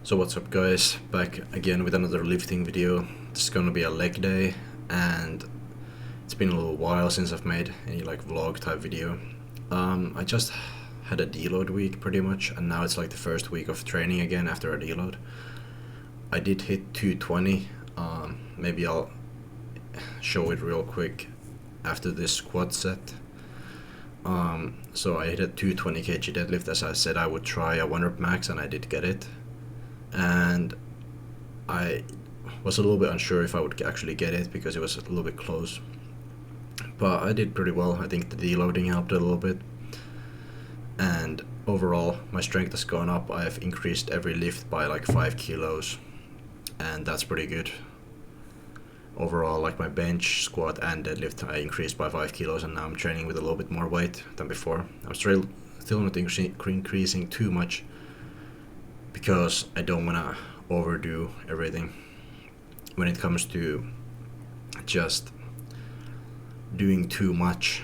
So what's up guys, back again with another lifting video. This is gonna be a leg day and it's been a little while since I've made any like vlog type video. I just had a deload week pretty much, and now it's like the first week of training again after a deload. I did hit 220, maybe I'll show it real quick after this squat set. So I hit a 220 kg deadlift as I said I would try a 1 rep max, and I did get it. And I was a little bit unsure if I would actually get it because it was a little bit close, but I did pretty well. I think the deloading helped a little bit, and overall my strength has gone up. I've increased every lift by like 5 kilos, and that's pretty good. Overall, like my bench, squat and deadlift, I increased by 5 kilos, and now I'm training with a little bit more weight than before. I'm still not increasing too much because I don't want to overdo everything when it comes to just doing too much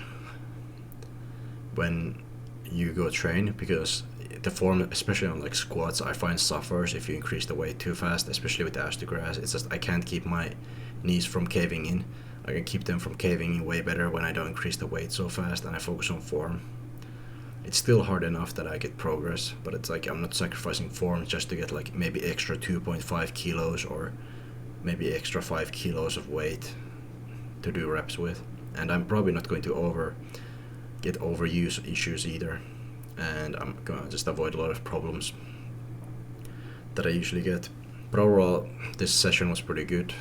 when you go train, because the form, especially on like squats, I find suffers if you increase the weight too fast, especially with the ass to grass. It's just I can't keep my knees from caving in. I can keep them from caving in way better when I don't increase the weight so fast and I focus on form. It's still hard enough that I get progress, but it's like I'm not sacrificing form just to get like maybe extra 2.5 kilos or maybe extra 5 kilos of weight to do reps with. And I'm probably not going to get overuse issues either, and I'm gonna just avoid a lot of problems that I usually get. But overall, this session was pretty good.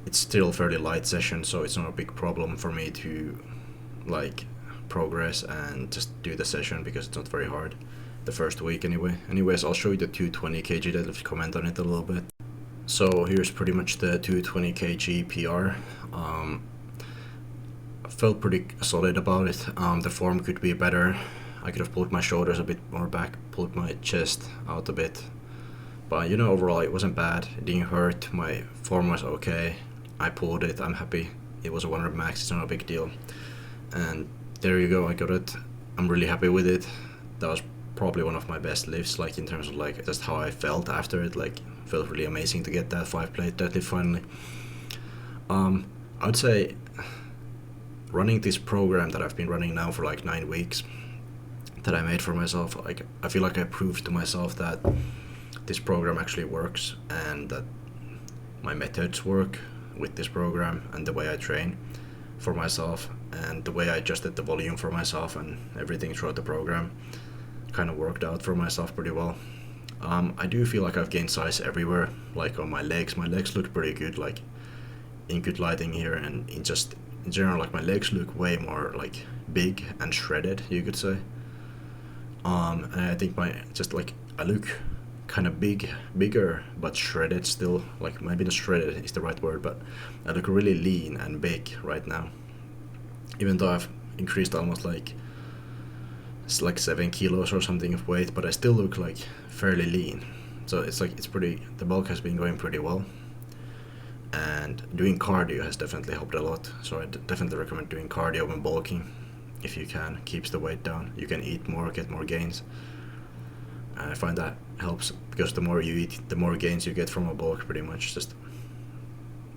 It's still a fairly light session, so it's not a big problem for me to like progress and just do the session because it's not very hard the first week anyway. Anyways, I'll show you the 220 kg deadlift, comment on it a little bit. So here's pretty much the 220 kg PR. I felt pretty solid about it. The form could be better. I could have pulled my shoulders a bit more back, pulled my chest out a bit, but you know, overall it wasn't bad. It didn't hurt. My form was okay. I pulled it. I'm happy. It was a 1 rep max. It's not a big deal. And there you go, I got it. I'm really happy with it. That was probably one of my best lifts, like in terms of like just how I felt after it. Like, felt really amazing to get that 5-plate deadlift finally. I would say running this program that I've been running now for like 9 weeks that I made for myself, like I feel like I proved to myself that this program actually works and that my methods work with this program, and the way I train for myself and the way I adjusted the volume for myself and everything throughout the program kind of worked out for myself pretty well. I do feel like I've gained size everywhere, like on my legs. My legs look pretty good, like in good lighting here, and in general, like my legs look way more like big and shredded, you could say. And I think I look kind of bigger but shredded still. Like maybe not shredded is the right word, but I look really lean and big right now, even though I've increased almost like 7 kilos or something of weight, but I still look like fairly lean. So it's like the bulk has been going pretty well, and doing cardio has definitely helped a lot. So I definitely recommend doing cardio when bulking if you can. Keeps the weight down. You can eat more, get more gains. I find that helps because the more you eat, the more gains you get from a bulk, pretty much. Just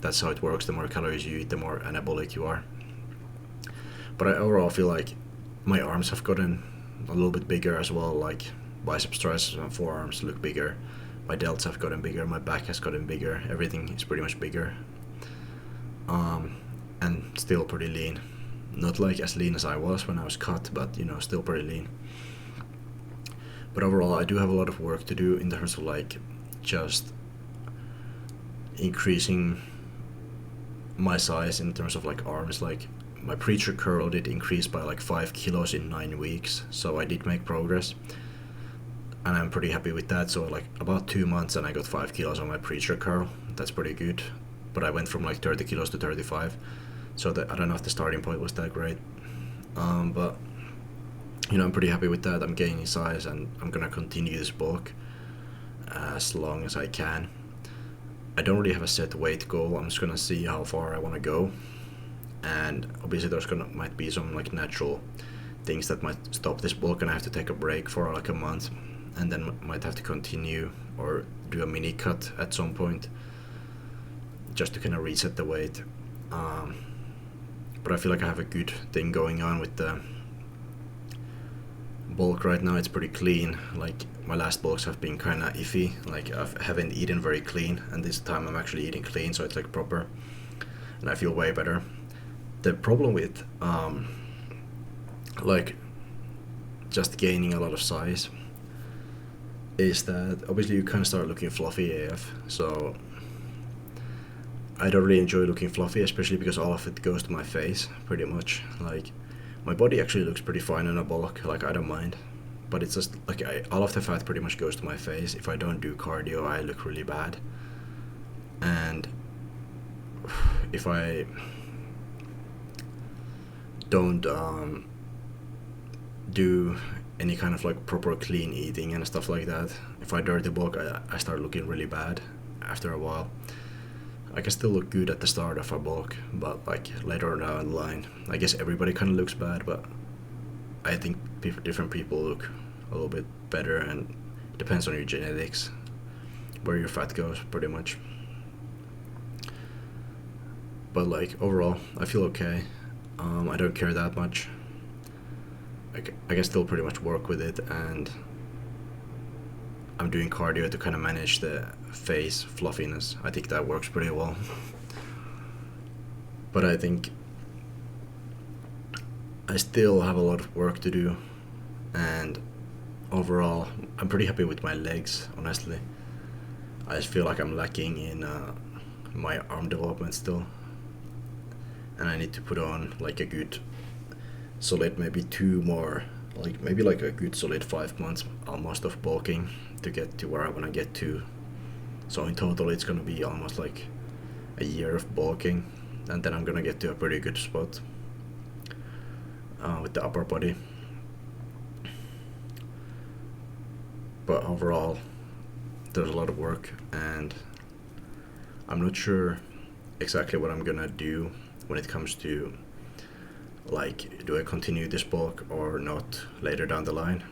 that's how it works. The more calories you eat, the more anabolic you are. But I overall feel like my arms have gotten a little bit bigger as well. Like biceps, triceps, and forearms look bigger. My delts have gotten bigger. My back has gotten bigger. Everything is pretty much bigger. And still pretty lean. Not like as lean as I was when I was cut, but you know, still pretty lean. But overall, I do have a lot of work to do in terms of like just increasing my size in terms of like arms. Like my preacher curl did increase by like 5 kilos in 9 weeks, so I did make progress, and I'm pretty happy with that. So like about 2 months and I got 5 kilos on my preacher curl. That's pretty good. But I went from like 30 kilos to 35, so that I don't know if the starting point was that great. But you know, I'm pretty happy with that. I'm gaining size, and I'm gonna continue this bulk as long as I can. I don't really have a set weight goal. I'm just gonna see how far I want to go, and obviously there's might be some like natural things that might stop this bulk, and I have to take a break for like a month and then might have to continue or do a mini cut at some point just to kind of reset the weight. But I feel like I have a good thing going on with the bulk right now. It's pretty clean. Like my last bulks have been kind of iffy. Like I haven't eaten very clean, and this time I'm actually eating clean, so it's like proper, and I feel way better. The problem with like just gaining a lot of size is that obviously you kind of start looking fluffy AF. So I don't really enjoy looking fluffy, especially because all of it goes to my face pretty much. Like my body actually looks pretty fine in a bulk, like I don't mind, but it's just like all of the fat pretty much goes to my face. If I don't do cardio, I look really bad, and if I don't do any kind of like proper clean eating and stuff like that, if I dirty bulk, I start looking really bad after a while. I can still look good at the start of a bulk, but like later down the line, I guess everybody kind of looks bad, but I think different people look a little bit better, and it depends on your genetics, where your fat goes pretty much. But like overall, I feel okay. I don't care that much. I can still pretty much work with it, and I'm doing cardio to kind of manage the face fluffiness. I think that works pretty well. But I think I still have a lot of work to do, and overall I'm pretty happy with my legs, honestly. I just feel like I'm lacking in my arm development still, and I need to put on like a good solid maybe 2 more, like maybe like a good solid 5 months almost of bulking to get to where I want to get to. So in total it's gonna be almost like a year of bulking, and then I'm gonna get to a pretty good spot with the upper body. But overall there's a lot of work, and I'm not sure exactly what I'm gonna do when it comes to like, do I continue this bulk or not later down the line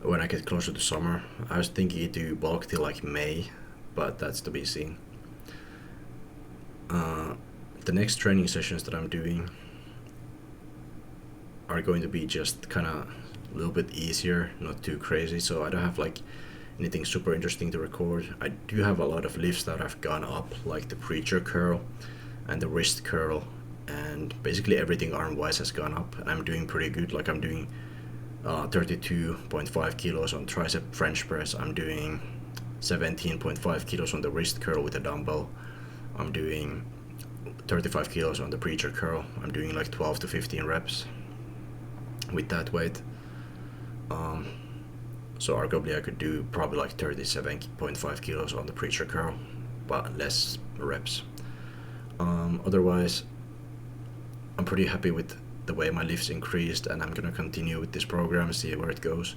when I get closer to summer. I was thinking to bulk till like May, but that's to be seen. The next training sessions that I'm doing are going to be just kind of a little bit easier, not too crazy, so I don't have like anything super interesting to record. I do have a lot of lifts that have gone up, like the preacher curl and the wrist curl, and basically everything arm wise has gone up, and I'm doing pretty good. Like I'm doing 32.5 kilos on tricep French press. I'm doing 17.5 kilos on the wrist curl with a dumbbell. I'm doing 35 kilos on the preacher curl. I'm doing like 12 to 15 reps with that weight. So arguably I could do probably like 37.5 kilos on the preacher curl, but less reps. Otherwise I'm pretty happy with the way my lifts increased, and I'm gonna continue with this program, see where it goes.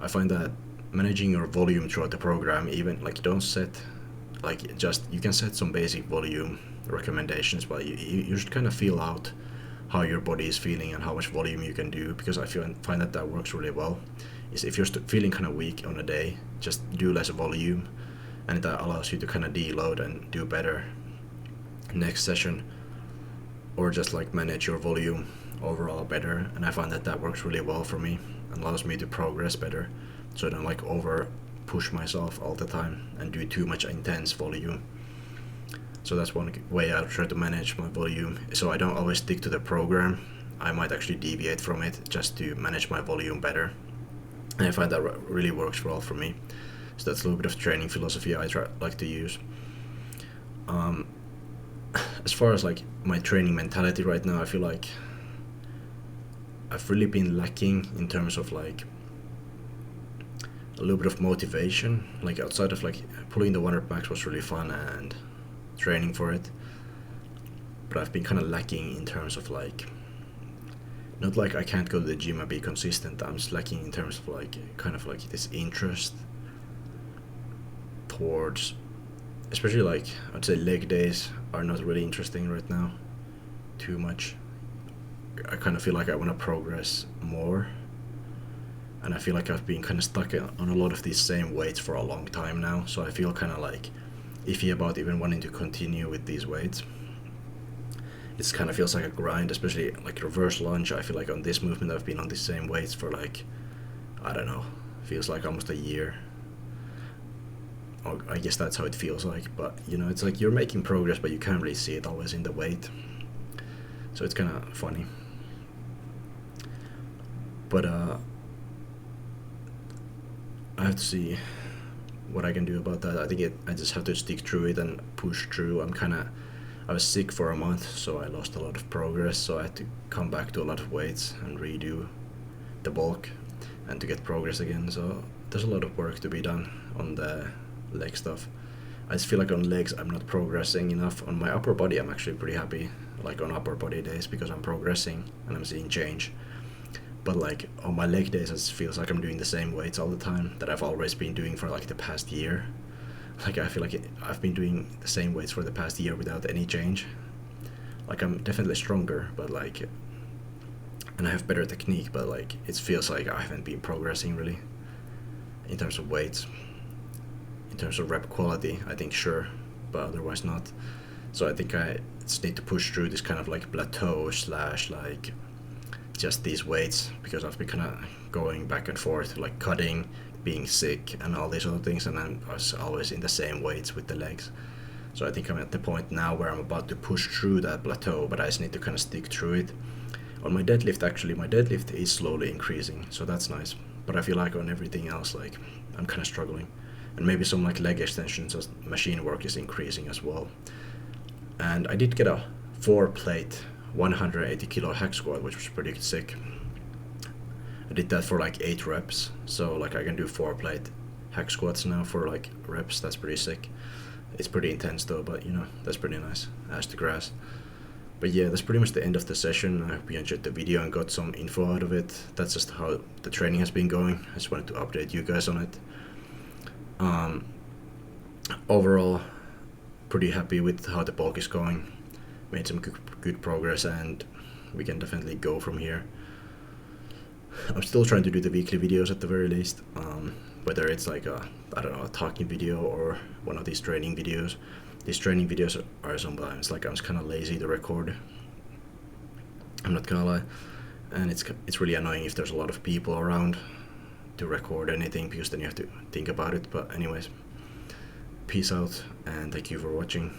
I find that managing your volume throughout the program, even like don't set like, just you can set some basic volume recommendations, but you should kind of feel out how your body is feeling and how much volume you can do, because I find that works really well. Is if you're feeling kind of weak on a day, just do less volume, and that allows you to kind of deload and do better next session, or just like manage your volume overall better. And I find that works really well for me and allows me to progress better, so I don't like over push myself all the time and do too much intense volume. So that's one way I try to manage my volume, so I don't always stick to the program. I might actually deviate from it just to manage my volume better, and I find that really works well for me. So that's a little bit of training philosophy I like to use. As far as like my training mentality right now, I feel like I've really been lacking in terms of like a little bit of motivation. Like outside of like pulling the 100 max was really fun and training for it, but I've been kind of lacking in terms of like, not like I can't go to the gym and be consistent, I'm just lacking in terms of like kind of like this interest towards, especially like I'd say leg days are not really interesting right now too much. I kind of feel like I want to progress more, and I feel like I've been kind of stuck on a lot of these same weights for a long time now, so I feel kind of like iffy about even wanting to continue with these weights. It kind of feels like a grind, especially like reverse lunge. I feel like on this movement I've been on the same weights for like, I don't know, feels like almost a year. Or I guess that's how it feels like, but you know, it's like you're making progress, but you can't really see it always in the weight. So it's kind of funny. But I have to see what I can do about that. I think I just have to stick through it and push through. I was sick for a month, so I lost a lot of progress, so I had to come back to a lot of weights and redo the bulk and to get progress again. So there's a lot of work to be done on the leg stuff. I just feel like on legs I'm not progressing enough. On my upper body I'm actually pretty happy, like on upper body days, because I'm progressing and I'm seeing change. But like on my leg days, it feels like I'm doing the same weights all the time that I've always been doing for like the past year. Like I feel like I've been doing the same weights for the past year without any change. Like I'm definitely stronger, but like, and I have better technique, but like it feels like I haven't been progressing really in terms of weights. In terms of rep quality, I think sure, but otherwise not. So I think I just need to push through this kind of like plateau slash like just these weights, because I've been kind of going back and forth, like cutting, being sick, and all these other things, and I was always in the same weights with the legs. So I think I'm at the point now where I'm about to push through that plateau, but I just need to kind of stick through it. On my deadlift, actually, my deadlift is slowly increasing, so that's nice. But I feel like on everything else, like I'm kind of struggling, and maybe some like leg extensions as machine work is increasing as well. And I did get a 4-plate 180 kilo hack squat, which was pretty sick. I did that for like 8 reps, so like I can do 4-plate hack squats now for like reps. That's pretty sick. It's pretty intense though, but you know, that's pretty nice. Ash to grass. But yeah, that's pretty much the end of the session. I hope you enjoyed the video and got some info out of it. That's just how the training has been going. I just wanted to update you guys on it. Overall, pretty happy with how the bulk is going. Made some good progress, and we can definitely go from here. I'm still trying to do the weekly videos at the very least, whether it's like a talking video or one of these training videos. These training videos are sometimes like I'm just kind of lazy to record. I'm not gonna lie, and it's really annoying if there's a lot of people around to record anything, because then you have to think about it. But anyways, peace out and thank you for watching.